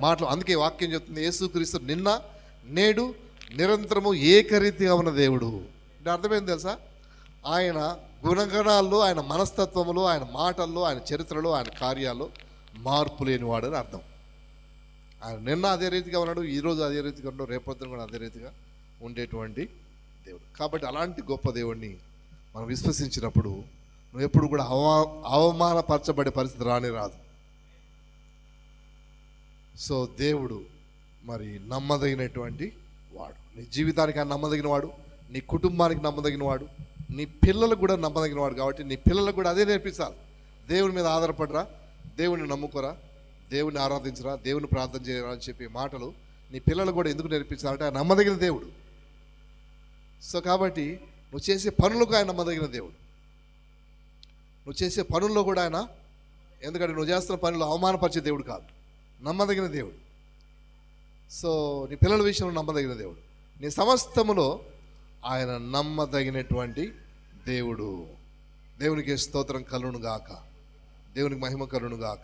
మాటలు. అందుకే వాక్యం చెప్తుంది, యేసుక్రీస్తు నిన్న నేడు నిరంతరము ఏకరీతిగా ఉన్న దేవుడు. అంటే అర్థమైంది తెలుసా? ఆయన గుణగణాల్లో, ఆయన మనస్తత్వంలో, ఆయన మాటల్లో, ఆయన చరిత్రలో, ఆయన కార్యాల్లో మార్పు లేనివాడు అని అర్థం. ఆయన నిన్న అదే రీతిగా ఉన్నాడు, ఈరోజు అదే రీతిగా ఉన్నాడు, రేపొద్దున కూడా అదే రీతిగా ఉండేటువంటి దేవుడు. కాబట్టి అలాంటి గొప్ప దేవుడిని మనం విశ్వసించినప్పుడు నువ్వు ఎప్పుడు కూడా అవమానపరచబడే పరిస్థితి రాదు. సో దేవుడు మరి నమ్మదగినటువంటి వాడు. నీ జీవితానికి ఆయన నమ్మదగిన వాడు, నీ కుటుంబానికి నమ్మదగిన వాడు, నీ పిల్లలకు కూడా నమ్మదగిన వాడు. కాబట్టి నీ పిల్లలకు కూడా అదే నేర్పించాలి. దేవుని మీద ఆధారపడరా, దేవుని నమ్ముకోరా, దేవుని ఆరాధించరా, దేవుని ప్రార్థన చేయరా అని చెప్పి మాటలు నీ పిల్లలకు కూడా ఎందుకు నేర్పించాలంటే ఆయన నమ్మదగిన దేవుడు. సో కాబట్టి నువ్వు చేసే పనులకు ఆయన నమ్మదగిన దేవుడు. నువ్వు చేసే పనుల్లో కూడా ఆయన, ఎందుకంటే నువ్వు చేస్తున్న పనులు అవమానపరిచే దేవుడు కాదు, నమ్మదగిన దేవుడు. సో నీ పిల్లల విషయంలో నమ్మదగిన దేవుడు, నీ సమస్తములో ఆయన నమ్మదగినటువంటి దేవుడు. దేవునికి స్తోత్రం కలుగును గాక, దేవునికి మహిమ కలుగును గాక.